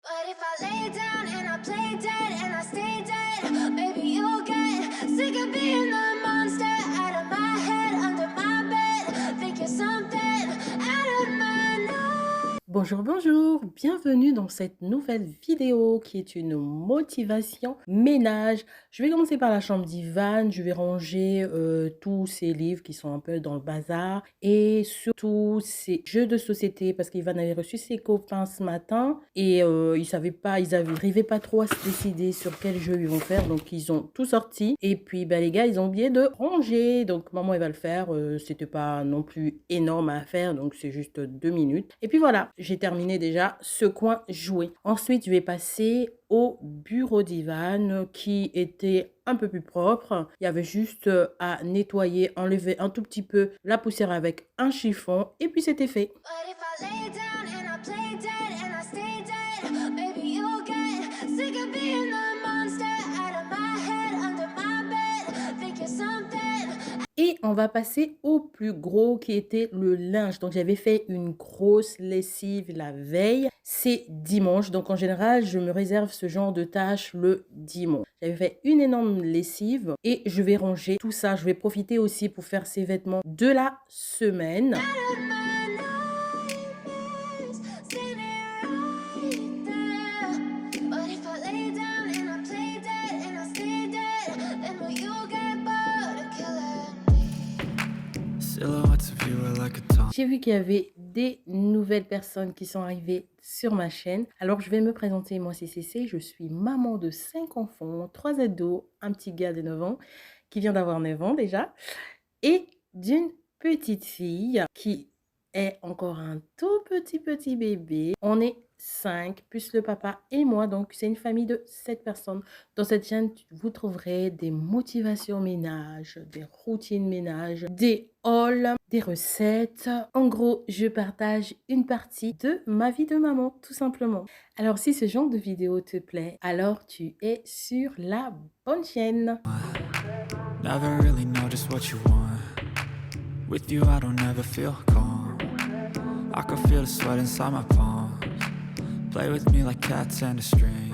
But if I lay down and I play dead and I stay dead, maybe you'll get sick of being the monster out of my head, under my bed. Think you're something out of my nose. Bonjour, bonjour, bienvenue dans cette nouvelle vidéo qui est une motivation ménage. Je vais commencer par la chambre d'Ivan, je vais ranger tous ces livres qui sont un peu dans le bazar et surtout ces jeux de société parce qu'Ivan avait reçu ses copains ce matin et ils n'arrivaient pas trop à se décider sur quel jeu ils vont faire, donc ils ont tout sorti et puis les gars ils ont oublié de ranger, donc maman elle va le faire, c'était pas non plus énorme à faire, donc c'est juste 2 minutes et puis voilà. J'ai terminé déjà ce coin jouet. Ensuite, je vais passer au bureau d'Ivan qui était un peu plus propre. Il y avait juste à nettoyer, enlever un tout petit peu la poussière avec un chiffon et puis c'était fait. But if I lay down and I play dead and I stay dead, maybe you'll get sick of being the monster out of my head, under my bed. Think you're something. Et on va passer au plus gros qui était le linge. Donc, j'avais fait une grosse lessive la veille. C'est dimanche. Donc, en général, je me réserve ce genre de tâches le dimanche. J'avais fait une énorme lessive et je vais ranger tout ça. Je vais profiter aussi pour faire ces vêtements de la semaine. Out of my nightmares, standing right there. But if I lay down and I play dead and I stay dead, then will you get bored of killing me? Silhouettes of you are like a taunt. J'ai vu qu'il y avait des nouvelles personnes qui sont arrivées sur ma chaîne. Alors, je vais me présenter. Moi, c'est Cécé. Je suis maman de 5 enfants, 3 ados, un petit gars de 9 ans qui vient d'avoir 9 ans déjà et d'une petite fille qui est encore un tout petit bébé. On est 5, plus le papa et moi. Donc, c'est une famille de 7 personnes. Dans cette chaîne, vous trouverez des motivations ménage, des routines ménage, des hauls, des recettes. En gros, je partage une partie de ma vie de maman, tout simplement. Alors, si ce genre de vidéo te plaît, alors tu es sur la bonne chaîne. Never really know just what you want. With you, I don't ever feel calm. I can feel the sweat inside my palms. Play with me like cats and a string.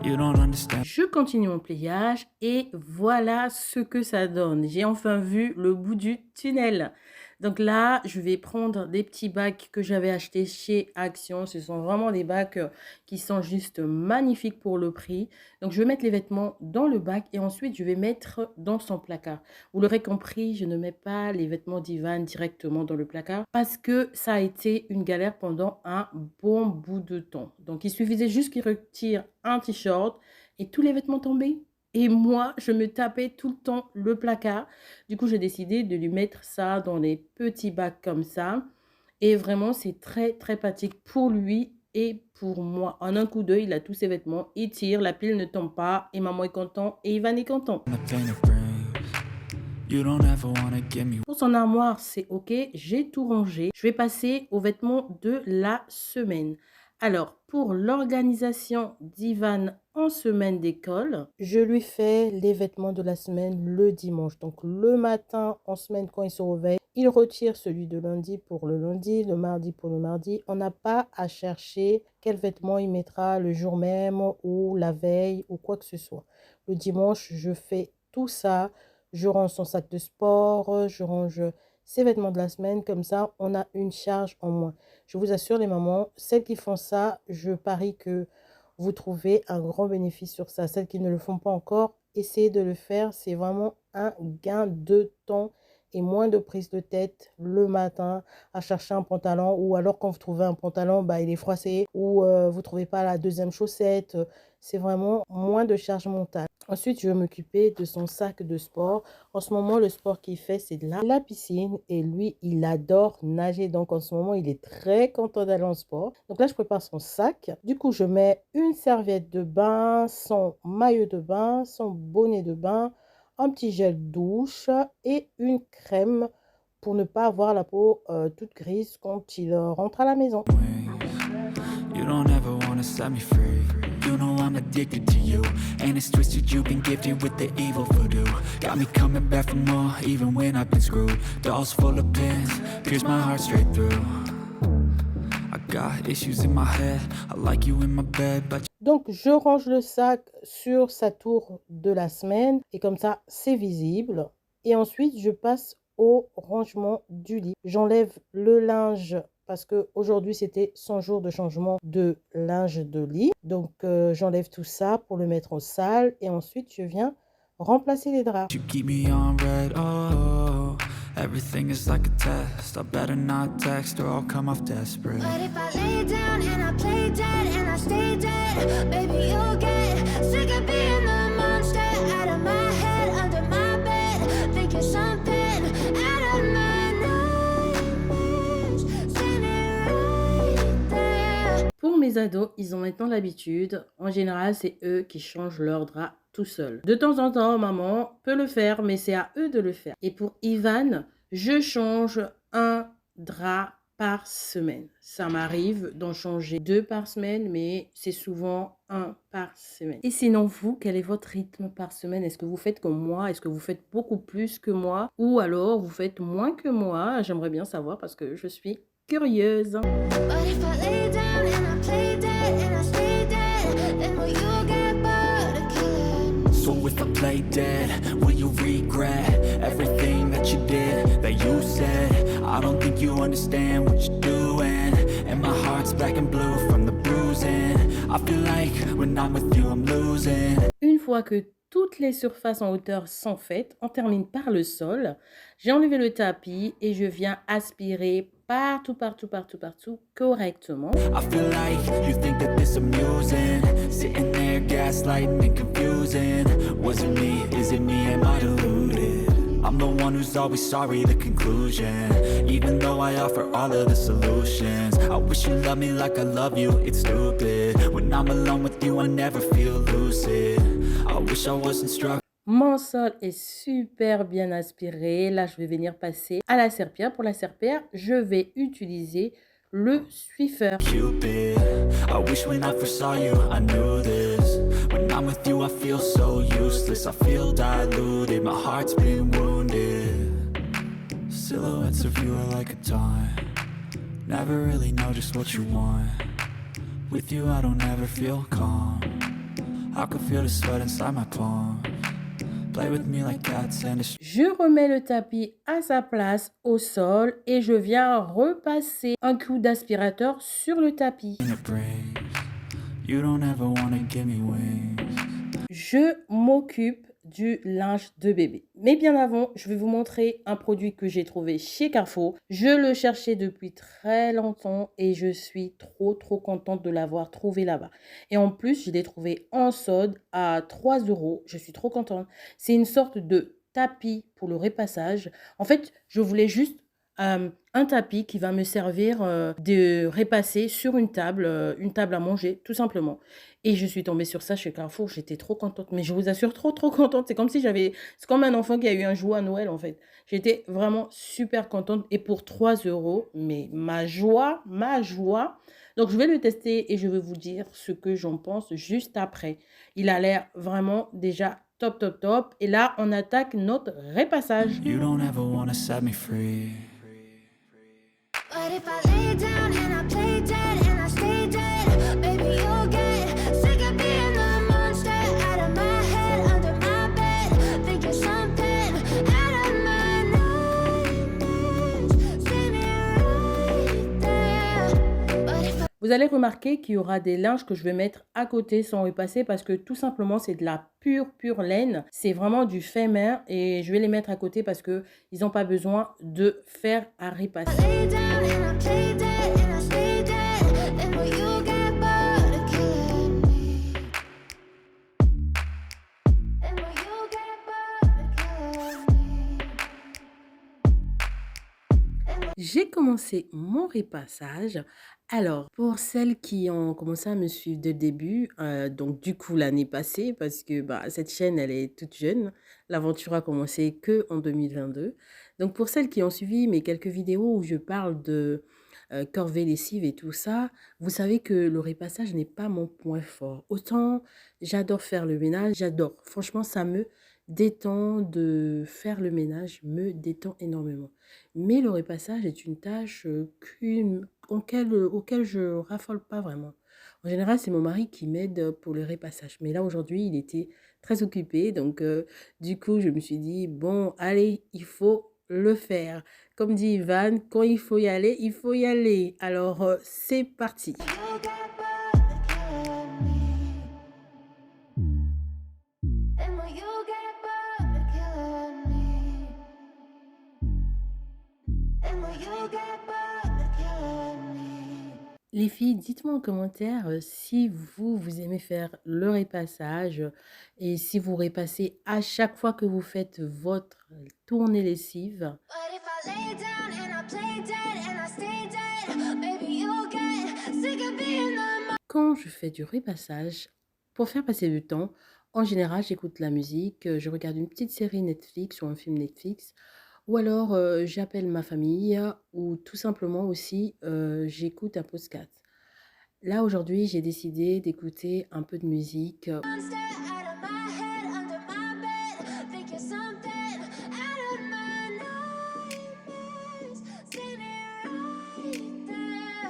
You don't understand. Je continue mon pliage et voilà ce que ça donne. J'ai enfin vu le bout du tunnel. Donc là, je vais prendre des petits bacs que j'avais achetés chez Action. Ce sont vraiment des bacs qui sont juste magnifiques pour le prix. Donc, je vais mettre les vêtements dans le bac et ensuite, je vais mettre dans son placard. Vous l'aurez compris, je ne mets pas les vêtements d'Ivan directement dans le placard parce que ça a été une galère pendant un bon bout de temps. Donc, il suffisait juste qu'il retire un t-shirt et tous les vêtements tombaient. Et moi, je me tapais tout le temps le placard. Du coup, j'ai décidé de lui mettre ça dans les petits bacs comme ça. Et vraiment, c'est très pratique pour lui et pour moi. En un coup d'œil, il a tous ses vêtements. Il tire, la pile ne tombe pas. Et maman est content et Ivan est content. The pain it brings. You don't ever wanna give me. Pour son armoire, c'est OK. J'ai tout rangé. Je vais passer aux vêtements de la semaine. Alors, pour l'organisation d'Ivan en semaine d'école, je lui fais les vêtements de la semaine le dimanche. Donc, le matin, en semaine, quand il se réveille, il retire celui de lundi pour le lundi, le mardi pour le mardi. On n'a pas à chercher quel vêtement il mettra le jour même ou la veille ou quoi que ce soit. Le dimanche, je fais tout ça. Je range son sac de sport, je range ses vêtements de la semaine. Comme ça, on a une charge en moins. Je vous assure, les mamans, celles qui font ça, je parie que vous trouvez un grand bénéfice sur ça. Celles qui ne le font pas encore, essayez de le faire. C'est vraiment un gain de temps et moins de prise de tête le matin à chercher un pantalon. Ou alors, quand vous trouvez un pantalon, il est froissé. Ou vous ne trouvez pas la deuxième chaussette. C'est vraiment moins de charge mentale. Ensuite, je vais m'occuper de son sac de sport. En ce moment, le sport qu'il fait, c'est de la piscine. Et lui, il adore nager. Donc, en ce moment, il est très content d'aller en sport. Donc là, je prépare son sac. Du coup, je mets une serviette de bain, son maillot de bain, son bonnet de bain, un petit gel douche et une crème pour ne pas avoir la peau toute grise quand il rentre à la maison. You don't ever wanna set me free. You know I'm addicted to you. And it's twisted, you've been gifted with the evil voodoo. Got me coming back for more, even when I've been screwed. Dolls full of pins, pierce my heart straight through. I got issues in my head. I like you in my bed, but Donc, je range le sac sur sa tour de la semaine et comme ça, c'est visible. Et ensuite, je passe au rangement du lit. J'enlève le linge parce qu'aujourd'hui, c'était 100 jours de changement de linge de lit. Donc, j'enlève tout ça pour le mettre au sale et ensuite, je viens remplacer les draps. you keep me on red. Oh, everything is like a test. I better not text or I'll come off desperate. But if I lay down and I play dead and I stay dead, baby, you'll get sick of being the monster out of my head, under my bed, thinking something out of my nightmares, standing right there. Pour mes ados, ils ont maintenant l'habitude. En général, c'est eux qui changent leur drap tout seuls. De temps en temps, maman peut le faire, mais c'est à eux de le faire. Et pour Ivan, je change un drap par semaine. Ça m'arrive d'en changer 2 par semaine, mais c'est souvent 1 par semaine. Et sinon, vous, quel est votre rythme par semaine? Est-ce que vous faites comme moi? Est-ce que vous faites beaucoup plus que moi? Ou alors, vous faites moins que moi? J'aimerais bien savoir parce que je suis curieuse. But if I lay down and I play dead and I stay dead, then will you get bored of killing? So if I play dead, will you regret everything that you did, that you said? I don't think you understand what you're doing, and my heart's black and blue from the bruising. I feel like when I'm with you, I'm losing. Une fois que toutes les surfaces en hauteur sont faites, on termine par le sol. J'ai enlevé le tapis et je viens aspirer partout, correctement. I feel like you think that this amusing, sitting there gaslighting and confusing. Was it me? Is it me? Am I deluded? I'm the one who's always sorry, the conclusion. Even though I offer all of the solutions, I wish you loved me like I love you, it's stupid. When I'm alone with you, I never feel lucid. I wish I wasn't struck. Mon sol est super bien aspiré. Là, je vais venir passer à la serpillière. Pour la serpillière, je vais utiliser le Swiffer. Cupid, I wish when I first saw you, I knew this. When I'm with you, I feel so useless. I feel diluted, my heart's been wounded. Silhouettes of you are like a taunt. Never really know just what you want. With you, I don't ever feel calm. I can feel the sweat inside my palms. Play with me like cats and a Je remets le tapis à sa place au sol et je viens repasser un coup d'aspirateur sur le tapis. it brings. You don't ever wanna give me wings. Je m'occupe du linge de bébé. Mais bien avant, je vais vous montrer un produit que j'ai trouvé chez Carrefour. Je le cherchais depuis très longtemps et je suis trop contente de l'avoir trouvé là-bas. Et en plus, je l'ai trouvé en solde à 3 €. Je suis trop contente. C'est une sorte de tapis pour le repassage. En fait, je voulais juste un tapis qui va me servir de repasser sur une table à manger, tout simplement. Et je suis tombée sur ça chez Carrefour, j'étais trop contente. Mais je vous assure, trop contente. C'est comme si c'est comme un enfant qui a eu un jouet à Noël, en fait. J'étais vraiment super contente. Et pour 3 €, mais ma joie. Donc, je vais le tester et je vais vous dire ce que j'en pense juste après. Il a l'air vraiment déjà top. Et là, on attaque notre repassage. You don't ever wanna set me free. But if I lay down and I play dead and I stay dead, baby, you'll get sick of being the monster out of my head, under my bed, thinking something out of my nightmares, standing right there. But if I Vous allez remarquer qu'il y aura des linges que je vais mettre à côté sans repasser parce que tout simplement c'est de la pure laine. C'est vraiment du fait main et je vais les mettre à côté parce que ils n'ont pas besoin de fer à repasser. lay down and I play dead and I stay dead, then will you get bored of killing me? Then will you get bored of killing me? J'ai commencé mon repassage. Alors, pour celles qui ont commencé à me suivre dès le début, donc du coup l'année passée, parce que cette chaîne, elle est toute jeune. L'aventure a commencé que en 2022. Donc pour celles qui ont suivi mes quelques vidéos où je parle de corvée lessive et tout ça, vous savez que le repassage n'est pas mon point fort. Autant j'adore faire le ménage, j'adore. Franchement, ça me détend, de faire le ménage me détend énormément. Mais le repassage est une tâche auquel je raffole pas vraiment. En général, c'est mon mari qui m'aide pour le repassage. Mais là, aujourd'hui, il était très occupé. Donc, du coup, je me suis dit, bon, allez, il faut le faire. Comme dit Ivan, quand il faut y aller, il faut y aller. Alors, c'est parti. You get bored killing me. And when you get bored killing me. And when you get bored killing me. Les filles, dites-moi en commentaire si vous aimez faire le repassage et si vous repassez à chaque fois que vous faites votre tournée lessive. But if I lay down and I play dead and I stay dead, maybe you'll get sick of being the Quand je fais du repassage, pour faire passer le temps, en général, j'écoute la musique, je regarde une petite série Netflix ou un film Netflix, ou alors j'appelle ma famille, ou tout simplement aussi j'écoute un podcast. Là, aujourd'hui, j'ai décidé d'écouter un peu de musique. monster out of my head, under my bed, thinking something out of my nightmares, standing right there.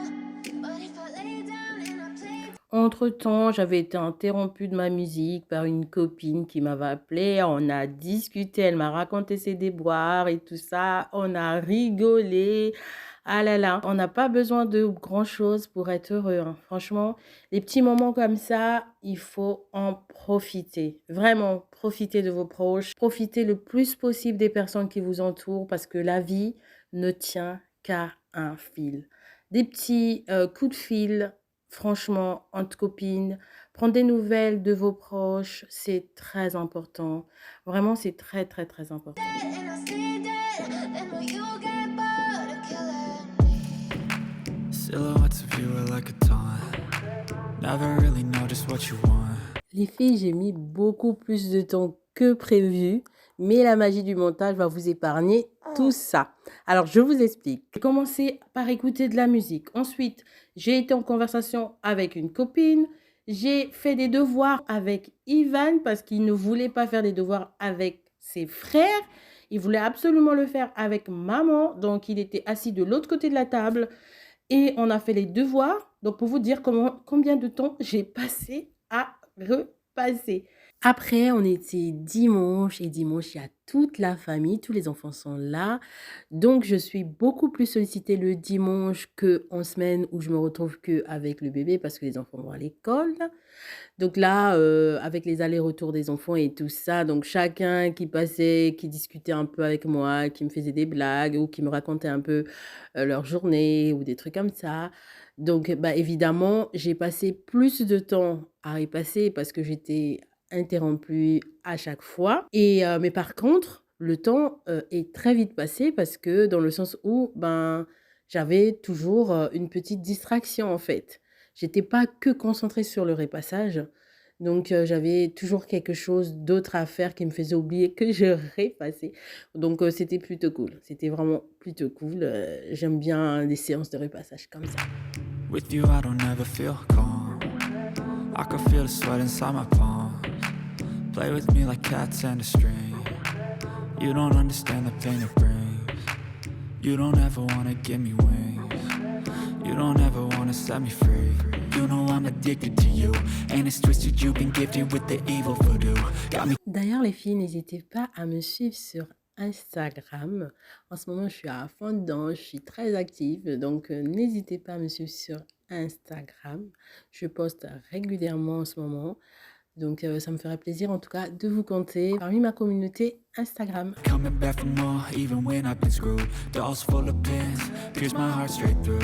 But if I lay down and I play Entre-temps, j'avais été interrompue de ma musique par une copine qui m'avait appelée. On a discuté, elle m'a raconté ses déboires et tout ça. On a rigolé. Ah là là, on n'a pas besoin de grand-chose pour être heureux, hein. Franchement, les petits moments comme ça, il faut en profiter. Vraiment, profitez de vos proches. Profitez le plus possible des personnes qui vous entourent parce que la vie ne tient qu'à un fil. Des petits coups de fil, franchement, entre copines, prendre des nouvelles de vos proches, c'est très important. Vraiment, c'est très, très, très important. dead and I stay dead, then will you get bored of killing me? Silhouettes of you are like a taunt. Never really know just what you want. Les filles, j'ai mis beaucoup plus de temps que prévu, mais la magie du montage va vous épargner tout ça. Alors, je vous explique. J'ai commencé par écouter de la musique. Ensuite, j'ai été en conversation avec une copine. J'ai fait des devoirs avec Ivan parce qu'il ne voulait pas faire des devoirs avec ses frères. Il voulait absolument le faire avec maman. Donc, il était assis de l'autre côté de la table et on a fait les devoirs. Donc, pour vous dire combien de temps j'ai passé à repasser. Après, on était dimanche et dimanche, il y a toute la famille, tous les enfants sont là. Donc, je suis beaucoup plus sollicitée le dimanche qu'en semaine où je me retrouve qu'avec le bébé parce que les enfants vont à l'école. Donc là, avec les allers-retours des enfants et tout ça, donc chacun qui passait, qui discutait un peu avec moi, qui me faisait des blagues ou qui me racontait un peu leur journée ou des trucs comme ça. Donc, bah, évidemment, j'ai passé plus de temps à y passer parce que j'étais interrompue à chaque fois. Mais par contre, le temps est très vite passé parce que dans le sens où ben, j'avais toujours une petite distraction en fait. J'étais pas que concentrée sur le repassage. Donc, j'avais toujours quelque chose d'autre à faire qui me faisait oublier que je repassais. Donc, c'était plutôt cool. C'était vraiment plutôt cool. J'aime bien les séances de repassage comme ça. With you, I don't ever feel calm. I can feel the sweat inside my palms. Play with me like cats and a string. You don't understand the pain it brings. You don't ever wanna give me wings. You don't ever wanna set me free. You know I'm addicted to you. And it's twisted, you've been gifted with the evil voodoo. Got me. D'ailleurs, les filles, n'hésitez pas à me suivre sur Instagram. En ce moment, je suis à fond dedans, je suis très active. Donc, n'hésitez pas à me suivre sur Instagram. Je poste régulièrement en ce moment. Donc, ça me ferait plaisir en tout cas de vous compter parmi ma communauté Instagram. Coming back for more, even when I've been screwed. Dolls full of pins, pierce my heart straight through.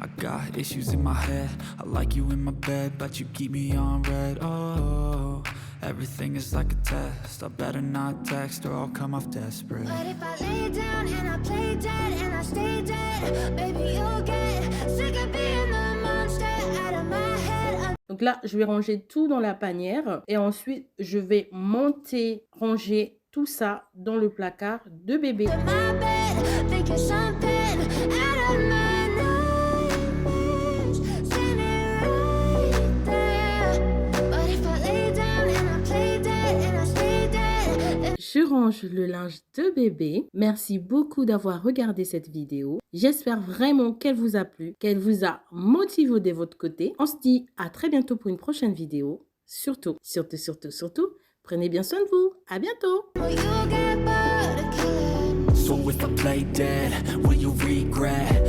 I got issues in my head. I like you in my bed, but you keep me on red. Oh, everything is like a test. I better not text or I'll come off desperate. But if I lay down and I play dead and I stay dead, baby, you'll get sick of being the monster out of my head. Donc là, je vais ranger tout dans la panière et ensuite, je vais monter, ranger tout ça dans le placard de bébé. Under my bed, thinking something out of my nightmares, standing right there. But if I lay down and I play dead and I stay je range le linge de bébé. Merci beaucoup d'avoir regardé cette vidéo. J'espère vraiment qu'elle vous a plu, qu'elle vous a motivé de votre côté. On se dit à très bientôt pour une prochaine vidéo. Surtout, prenez bien soin de vous. À bientôt. Will you get bored of killing? So if I play dead, will you regret?